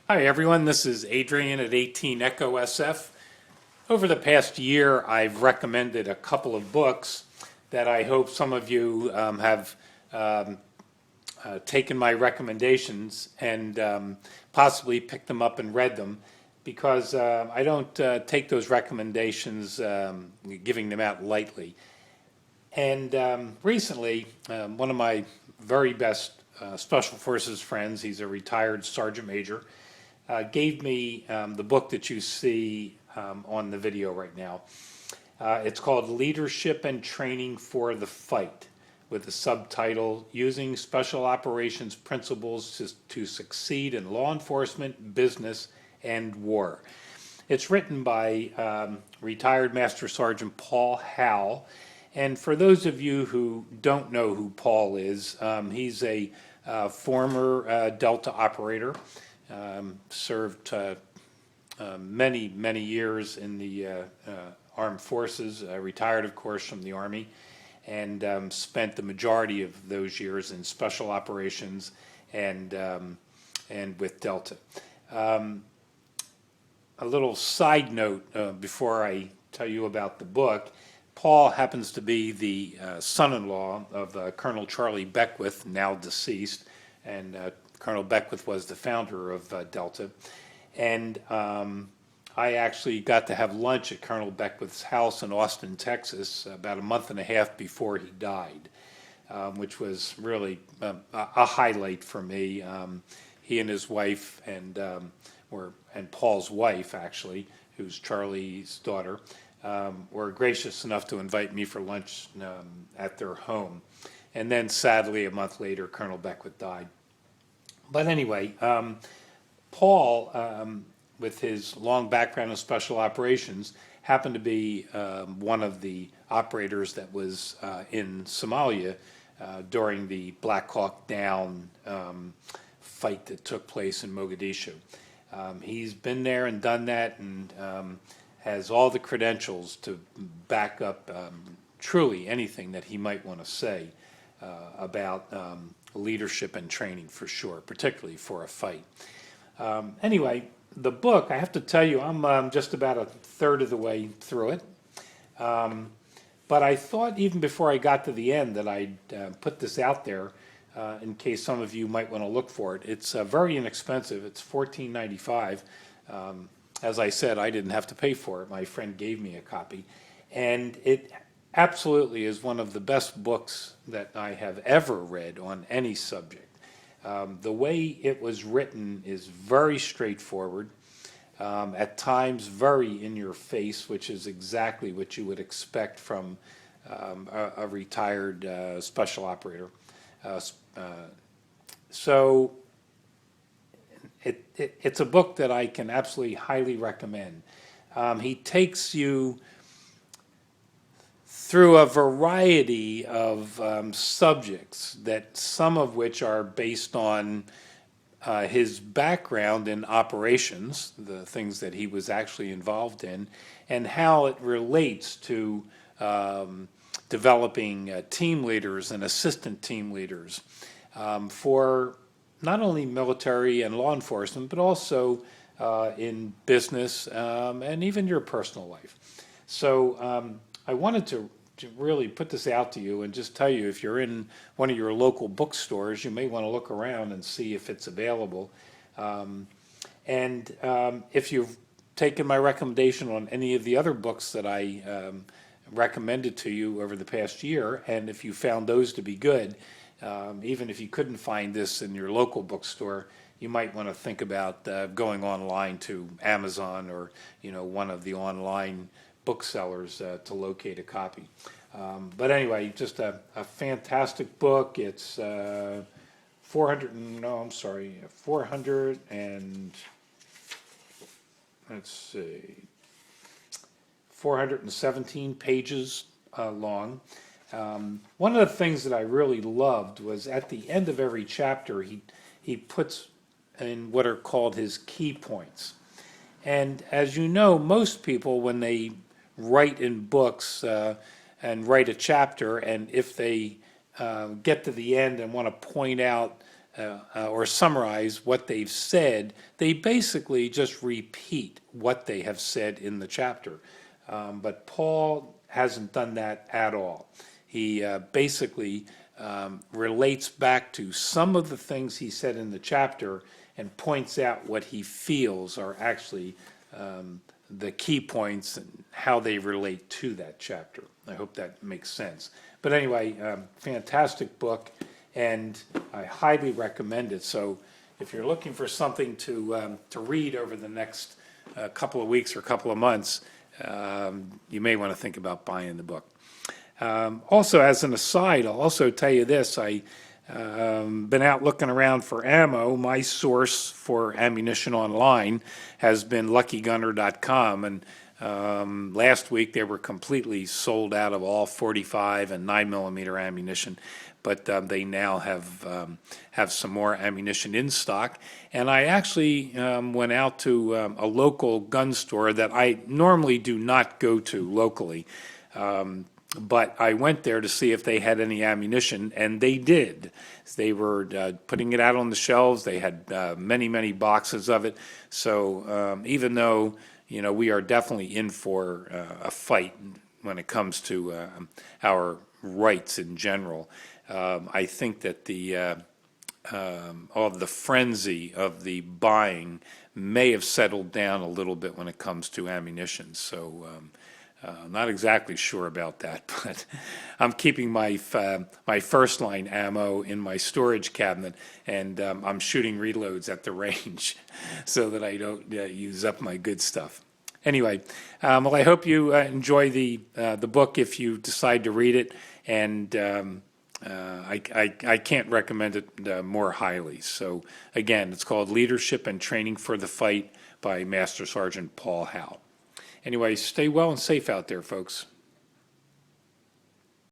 Hi everyone, this is Adrian at 18 Echo SF. Over the past year, I've recommended a couple of books that I hope some of you have um, taken my recommendations and possibly picked them up and read them because I don't take those recommendations, giving them out lightly. And recently, one of my very best Special Forces friends, he's a retired sergeant major, gave me the book that you see on the video right now. It's called Leadership and Training for the Fight, with the subtitle Using Special Operations Principles to Succeed in Law Enforcement, Business, and War. It's written by retired Master Sergeant Paul Howe. And for those of you who don't know who Paul is, he's a former Delta operator, served many, many years in the armed forces, retired, of course, from the Army, and spent the majority of those years in special operations and with Delta. A little side note before I tell you about the book. Paul happens to be the son-in-law of Colonel Charlie Beckwith, now deceased, and Colonel Beckwith was the founder of Delta. And I actually got to have lunch at Colonel Beckwith's house in Austin, Texas, about a month and a half before he died, which was really a highlight for me. He and his wife and Paul's wife, actually, who's Charlie's daughter, were gracious enough to invite me for lunch at their home. And then sadly, a month later, Colonel Beckwith died. But anyway, Paul, with his long background in special operations, happened to be one of the operators that was in Somalia during the Black Hawk Down fight that took place in Mogadishu. He's been there and done that, and has all the credentials to back up truly anything that he might want to say about leadership and training, for sure, particularly for a fight. Anyway, the book, I have to tell you, I'm just about a third of the way through it. But I thought even before I got to the end that I'd put this out there in case some of you might want to look for it. It's very inexpensive. It's $14.95. As I said, I didn't have to pay for it. My friend gave me a copy. And it absolutely is one of the best books that I have ever read on any subject. The way it was written is very straightforward, at times very in your face, which is exactly what you would expect from a retired special operator. So it's a book that I can absolutely highly recommend. He takes you through a variety of subjects, that some of which are based on his background in operations, the things that he was actually involved in, and how it relates to developing team leaders and assistant team leaders for not only military and law enforcement, but also in business and even your personal life. So I wanted to really put this out to you and just tell you, if you're in one of your local bookstores, you may want to look around and see if it's available. If you've taken my recommendation on any of the other books that I recommended to you over the past year, and if you found those to be good, even if you couldn't find this in your local bookstore, you might want to think about going online to Amazon or one of the online booksellers to locate a copy. But anyway, just a fantastic book. It's 400 and let's see, 417 pages long. One of the things that I really loved was at the end of every chapter, he puts in what are called his key points. And as you know, most people, when they write in books and write a chapter, and if they get to the end and want to point out or summarize what they've said. They basically just repeat what they have said in the chapter. But Paul hasn't done that at all. He basically relates back to some of the things he said in the chapter and points out what he feels are actually the key points and how they relate to that chapter. I hope that makes sense. But anyway, fantastic book, and I highly recommend it. So if you're looking for something to read over the next couple of weeks or couple of months, you may want to think about buying the book. Also, as an aside, I'll also tell you this. I been out looking around for ammo. My source for ammunition online has been luckygunner.com, and last week they were completely sold out of all 45 and 9mm ammunition, but they now have some more ammunition in stock. And I actually went out to a local gun store that I normally do not go to locally. But I went there to see if they had any ammunition, and they did. They were putting it out on the shelves. They had many, many boxes of it. So even though, we are definitely in for a fight when it comes to our rights in general, I think that all of the frenzy of the buying may have settled down a little bit when it comes to ammunition. So I'm not exactly sure about that, but I'm keeping my first line ammo in my storage cabinet, and I'm shooting reloads at the range so that I don't use up my good stuff. Anyway, well, I hope you enjoy the book if you decide to read it, and I can't recommend it more highly. So again, it's called Leadership and Training for the Fight by Master Sergeant Paul Howe. Anyway, stay well and safe out there, folks.